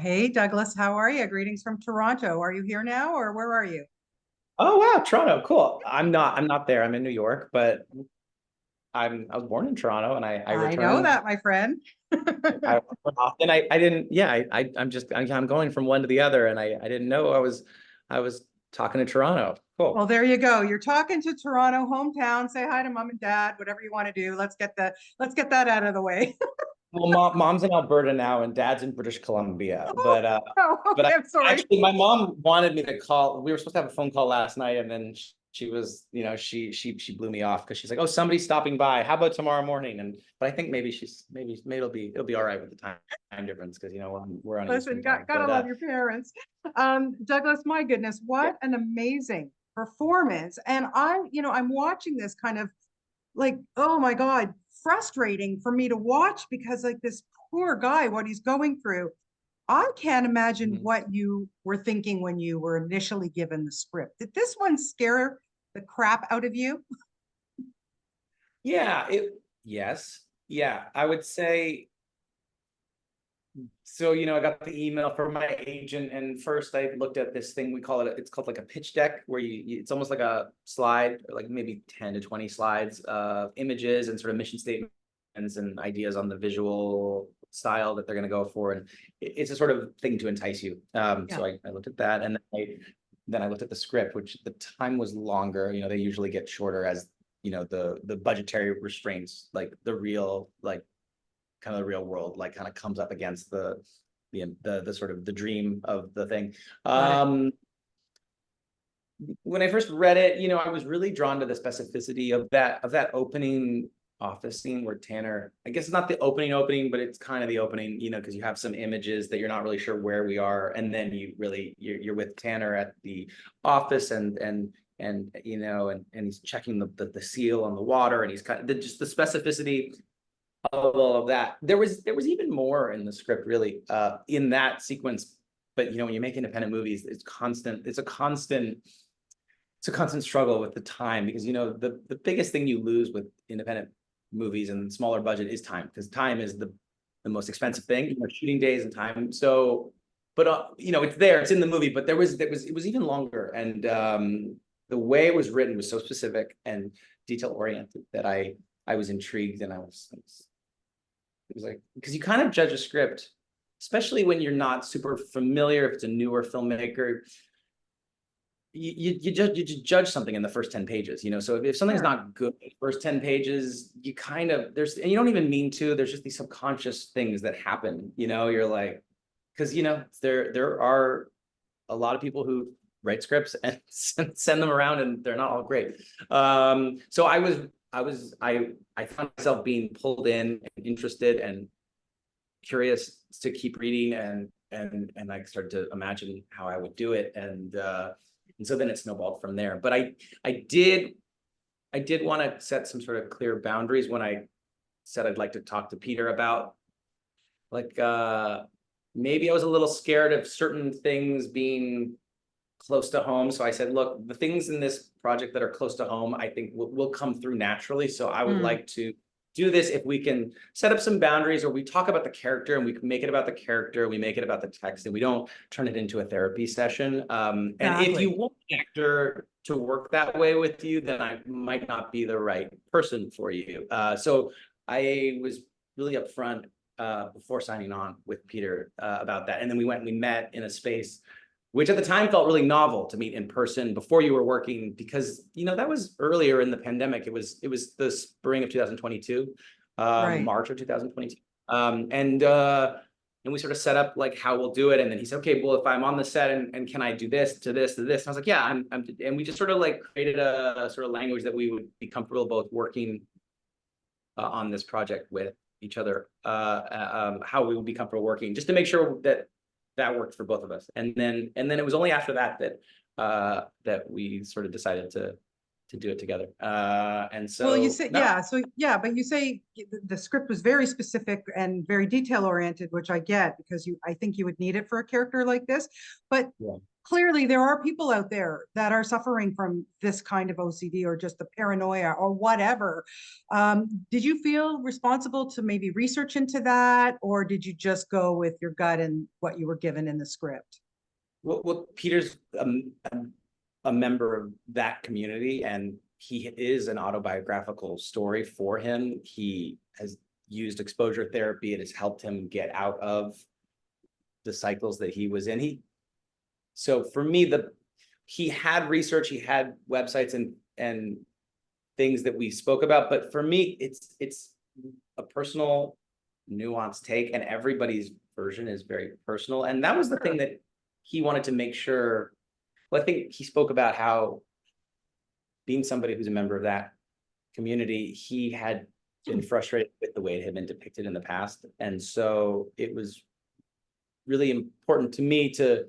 Hey Douglas, how are you? Greetings from Toronto. Are you here now or where are you? Oh wow, Toronto, cool. I'm not there. I'm in New York, but I was born in Toronto and I I know return that, my friend. I often I didn't yeah, I'm going from one to the other and I didn't know I was talking to Toronto. Well, Cool. there you go. You're talking to Toronto hometown. Say hi to mom and dad, whatever you want to do. Let's get that out of the way. Well, mom's in Alberta now and dad's in British Columbia. Oh, no, But okay, I'm sorry. actually my mom wanted me to call. We were supposed to have a phone call last night and then she was, she blew me off because she's like, "Oh, somebody's stopping by. How about tomorrow morning?" And but I think maybe it'll be all right with the time difference because we're on Listen, Eastern time. gotta But love your parents. Douglas, my goodness, yeah. what an amazing performance. And I'm watching this kind of like, oh my God, frustrating for me to watch because like this poor guy, what he's going through. I can't imagine Mhm. what you were thinking when you were initially given the script. Did this one scare the crap out of you? Yeah, yes. Yeah, I would say so. I got the email from my agent, and first I looked at this thing we call it's called like a pitch deck, where it's almost like a slide, or like maybe 10 to 20 slides of images and sort of mission statements and ideas on the visual style that they're going to go for, and it's a sort of thing to entice you. Yeah, So I looked at that, and then I looked at the script, which the time was longer. They usually get shorter as the budgetary restraints, like the real like kind of the real world like kind of comes up against the sort of the dream of the thing. got it. When I first read it, I was really drawn to the specificity of that opening office scene where Tanner, I guess it's not the opening, but it's kind of the opening, because you have some images that you're not really sure where we are, and then you're with Tanner at the office and he's checking the seal on the water, and he's kind of just the specificity of all of that. There was even more in the script, really, in that sequence. But when you make independent movies, it's a constant struggle with the time, because the biggest thing you lose with independent movies and smaller budget is time, because time is the most expensive thing, shooting days and time. So, but it's there, it's in the movie, but it was even longer, and the way it was written was so specific and detail oriented that I was intrigued, and it was like, because you kind of judge a script, especially when you're not super familiar. If it's a newer filmmaker, you judge something in the first 10 pages. So if something's Sure. not good in the first 10 pages, you kind of and you don't even mean to. There's just these subconscious things that happen. You're like, because there are a lot of people who write scripts and send them around, and they're not all great. So I found myself being pulled in and interested and curious to keep reading, and I started to imagine how I would do it, and so then it snowballed from there. But I did want to set some sort of clear boundaries when I said I'd like to talk to Peter about, like, maybe I was a little scared of certain things being close to home. So I said, look, the things in this project that are close to home, I think will come through naturally. So I would Mm, like to do this if we can set up some boundaries, or we talk about the character and we can make it about the character, we make it about the text, and we don't turn it into a therapy session. And if you exactly. want an actor to work that way with you, then I might not be the right person for you. So I was really upfront before signing on with Peter about that. And then we went and we met in a space which at the time felt really novel, to meet in person before you were working, because that was earlier in the pandemic. It was the spring of 2022, Right. March of 2022, and we sort of set up like how we'll do it. And then he said, okay, well, if I'm on the set, and can I do this to this to this? And I was like, yeah, and we just sort of like created a sort of language that we would be comfortable both working on this project with each other, how we would be comfortable working, just to make sure that worked for both of us. And then it was only after that that we sort of decided to do it together. And Well, you so say, no, yeah, so yeah, but you say the script was very specific and very detail oriented, which I get because I think you would need it for a character like this. But yeah. clearly there are people out there that are suffering from this kind of OCD or just the paranoia or whatever. Did you feel responsible to maybe research into that, or did you just go with your gut and what you were given in the script? Well, Peter's a member of that community, and he is an autobiographical story for him. He has used exposure therapy. It has helped him get out of the cycles that he was in. So for me, he had research, he had websites and things that we spoke about, but for me, it's a personal, nuanced take, and everybody's version is very personal. And that was the thing Sure. that he wanted to make sure. Well, I think he spoke about how, being somebody who's a member of that community, he had been frustrated with the way it had been depicted in the past. And so it was really important to me to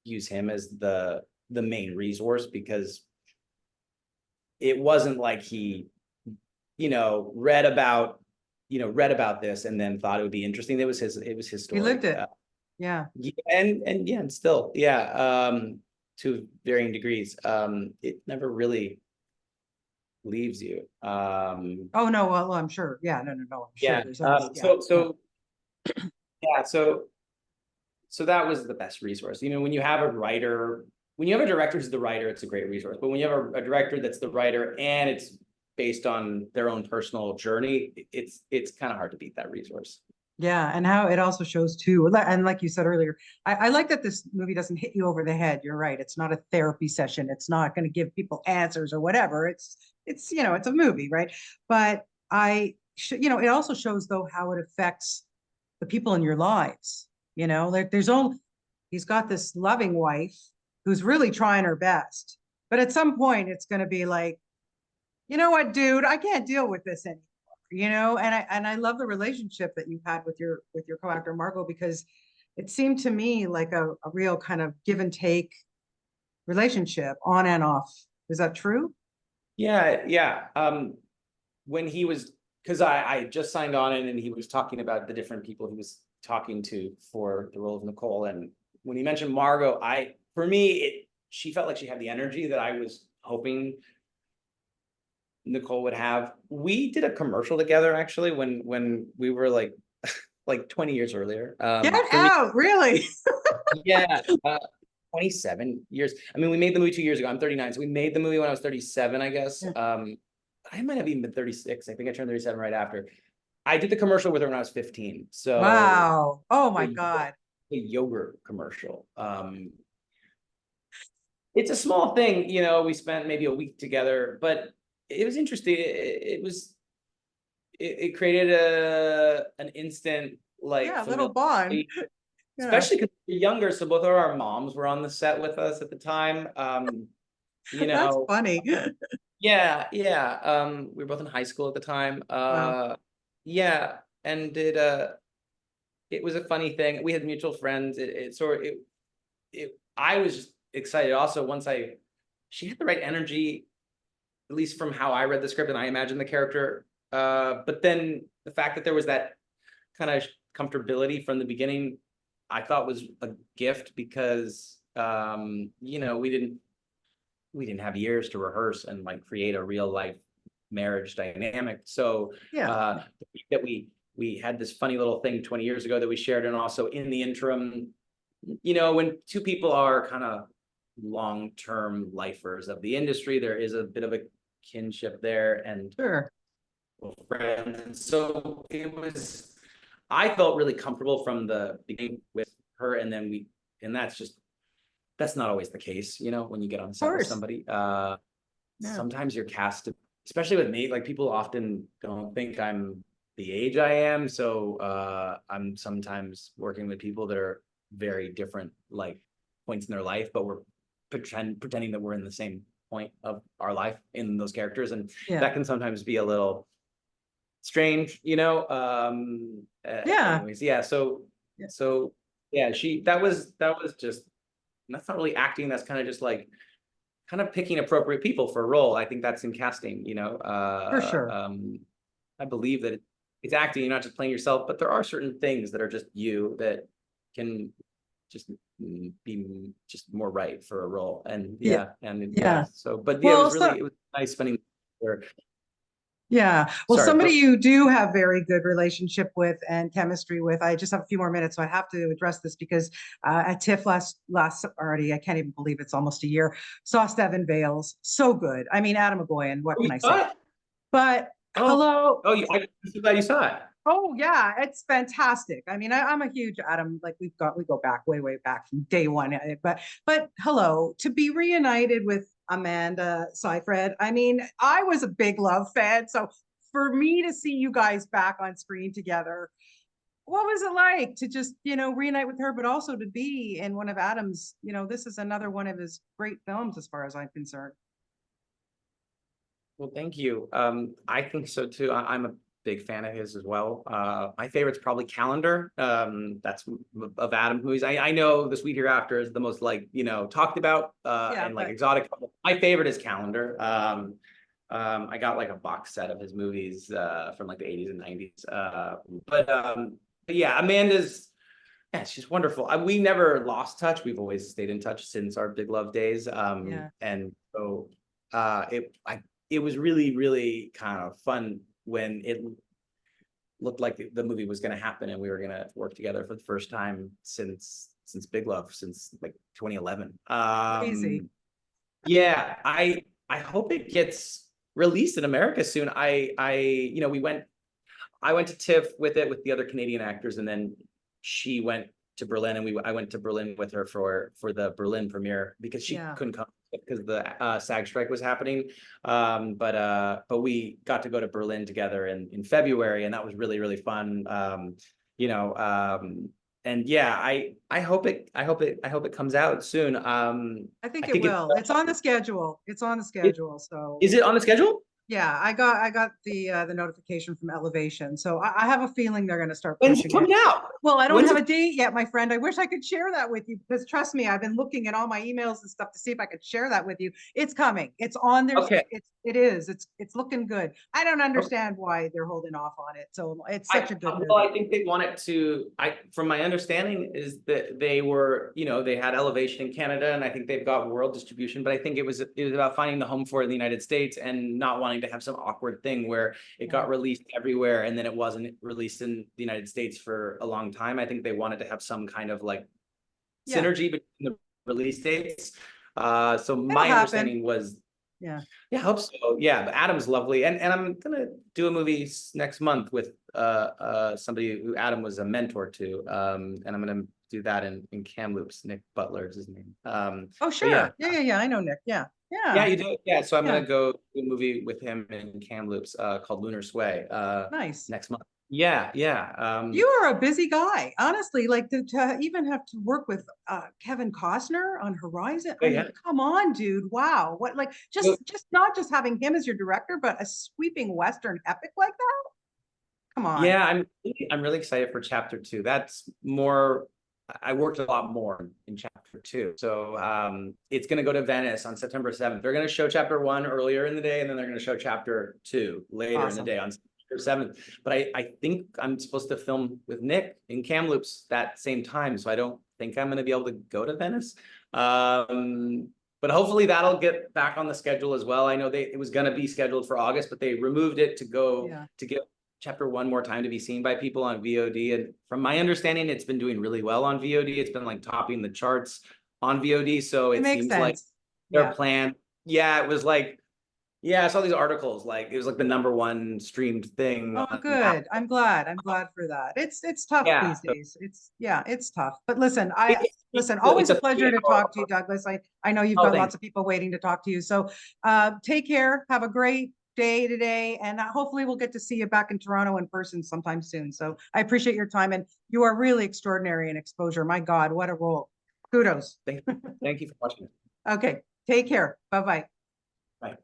use him as the main resource, because it wasn't like he, read about this and then thought it would be interesting. It was his You lived story. it. Yeah. Yeah, and yeah, and still, yeah, to varying degrees. It never really leaves you. Oh, no, well, I'm sure. Yeah, no, no, no, I'm sure Yeah. there's always, yeah, So yeah. so yeah, so that was the best resource. When you have a writer, when you have a director who's the writer, it's a great resource. But when you have a director that's the writer and it's based on their own personal journey, it's kind of hard to beat that resource. Yeah, and how it also shows too, and like you said earlier, I like that this movie doesn't hit you over the head. You're right. It's not a therapy session. It's not going to give people answers or whatever. It's a movie, right? But it also shows though how it affects the people in your lives. Like he's got this loving wife who's really trying her best, but at some point it's going to be like, you know what, dude, I can't deal with this anymore. And I love the relationship that you had with your co-actor Margo, because it seemed to me like a real kind of give and take relationship on and off. Is that true? Yeah, yeah. When he was, because I just signed on in, and he was talking about the different people he was talking to for the role of Nicole. And when he mentioned Margo, for me, she felt like she had the energy that I was hoping Nicole would have. We did a commercial together, actually, when we were like 20 years earlier. Get For me, out, really? yeah, 27 years. I mean, we made the movie 2 years ago. I'm 39, so we made the movie when I was 37, I guess. Yeah. I might have even been 36. I think I turned 37 right after. I did the commercial with her when I was 15. So Wow. Oh my a, God. a yogurt commercial. It's a small thing, we spent maybe a week together, but it was interesting. It created an instant, like, Yeah, a little bond. familiarity, Yeah. especially because we're younger. So both of our moms were on the set with us at the time. You That's know, funny. yeah, yeah. We were both in high school at the time. Wow. Yeah, and it was a funny thing. We had mutual friends. I was just excited. Also, she had the right energy, at least from how I read the script and I imagined the character. But then the fact that there was that kind of comfortability from the beginning, I thought was a gift, because we didn't have years to rehearse and like create a real life marriage dynamic. So Yeah. that we had this funny little thing 20 years ago that we shared, and also in the interim, when two people are kind of long-term lifers of the industry, there is a bit of a kinship there, and Sure. friends. And so I felt really comfortable from the beginning with her, and then that's not always the case, when you get on Of set with course. somebody. Yeah. Sometimes you're cast to, especially with me, like, people often don't think I'm the age I am. So I'm sometimes working with people that are very different, like, points in their life, but we're pretending that we're in the same point of our life in those characters. And Yeah. that can sometimes be a little strange, Yeah. anyways, yeah. Yeah. So yeah, that was just, that's not really acting. That's kind of just like kind of picking appropriate people for a role. I think that's in casting, you know. For sure. I believe that it's acting, you're not just playing yourself, but there are certain things that are just you that can just be just more right for a role. And Yeah. yeah. Yeah. So, but yeah, Well, so it was nice spending there. yeah. Well, Sorry, somebody go. you do have very good relationship with and chemistry with. I just have a few more minutes, so I have to address this because at TIFF last already, I can't even believe it's almost a year. Saw Seven Veils, so good. I mean, Adam McGoyan, what Oh, can you I saw say? it? But Oh, hello. oh, I'm so glad you saw it. Oh yeah, it's fantastic. I mean, I'm a huge Adam. Like we go back way back from day one. But hello, to be reunited with Amanda Seyfried. I mean, I was a big Love fan, so for me to see you guys back on screen together, what was it like to just reunite with her, but also to be in one of Adam's? This is another one of his great films, as far as I'm concerned. Well, thank you. I think so too. I'm a big fan of his as well. My favorite's probably Calendar. That's of Adam movies. I know The Sweet Hereafter is the most talked about Yeah, and like but exotic. My favorite is Calendar. I got like a box set of his movies from like the 80s and 90s. But yeah, Amanda's. Yeah, she's wonderful. We never lost touch. We've always stayed in touch since our Big Love days. yeah, And so it was really, really kind of fun when it looked like the movie was going to happen and we were going to work together for the first time since Big Love, since like 2011. crazy. Yeah, I hope it gets released in America soon. I went to TIFF with it with the other Canadian actors, and then she went to Berlin, and I went to Berlin with her for the Berlin premiere because she Yeah. couldn't come because the SAG strike was happening. But we got to go to Berlin together in February, and that was really, really fun. You know, and yeah, I hope it comes out soon. I think I it think it's will. It's on the schedule. It's on the it, schedule. So is it on the schedule? yeah, I got the notification from Elevation. So I have a feeling they're going to start When's it pushing it. coming out? Well, I don't When's have it? a date yet, my friend. I wish I could share that with you because trust me, I've been looking at all my emails and stuff to see if I could share that with you. It's coming. It's on there. Okay. It's looking good. I don't Okay. understand why they're holding off on it. So it's such a good Well, movie. I think they wanted to, from my understanding is that they had Elevation in Canada, and I think they've got world distribution, but I think it was about finding the home for it in the United States and not wanting to have some awkward thing where it got released everywhere and then it wasn't released in the United States for a long time. I think they wanted to have some kind of like Yeah, synergy between the release dates. So it'll my happen. understanding was, Yeah. yeah, I hope so. Yeah, but Adam's lovely, and I'm gonna do a movie next month with somebody who Adam was a mentor to, and I'm gonna do that in Kamloops. Nick Butler is his name. Oh, But yeah, sure. Yeah. I know Nick. Yeah. yeah, Yeah. you do. Yeah, so I'm Yeah. gonna go do a movie with him in Kamloops called Lunar Sway Nice. next month. Yeah, yeah. You are a busy guy, honestly. Like to even have to work with Kevin Costner on Horizon. I Yeah, mean, come on, dude. Wow. What like yeah. just not just having him as your director, but a sweeping Western epic like that? Come on. Yeah, I'm really excited for chapter two. That's more. I worked a lot more in chapter two, so it's going to go to Venice on September 7th. They're going to show chapter one earlier in the day, and then they're going to show chapter two later in the Awesome. day on September 7th. But I think I'm supposed to film with Nick in Kamloops that same time, so I don't think I'm going to be able to go to Venice. But hopefully that'll get back on the schedule as well. I know it was going to be scheduled for August, but they removed it to go Yeah. to give chapter one more time to be seen by people on VOD. And from my understanding, it's been doing really well on VOD. It's been like topping the charts on VOD. So It it makes seems like sense. their Yeah. plan. Yeah, it was like, yeah, I saw these articles, like it was like the #1 streamed thing Oh, on good. Apple. I'm glad. I'm glad for that. It's tough Yeah. these days. It's tough. But listen, It's always a a pleasure to 3 hour. talk to you, Douglas. I know you've Oh, got thanks. lots of people waiting to talk to you. So take care. Have a great day today. And hopefully we'll get to see you back in Toronto in person sometime soon. So I appreciate your time and you are really extraordinary in exposure. My God, what a role. Kudos. Thank you for watching. Okay. Take care. Bye-bye. Bye.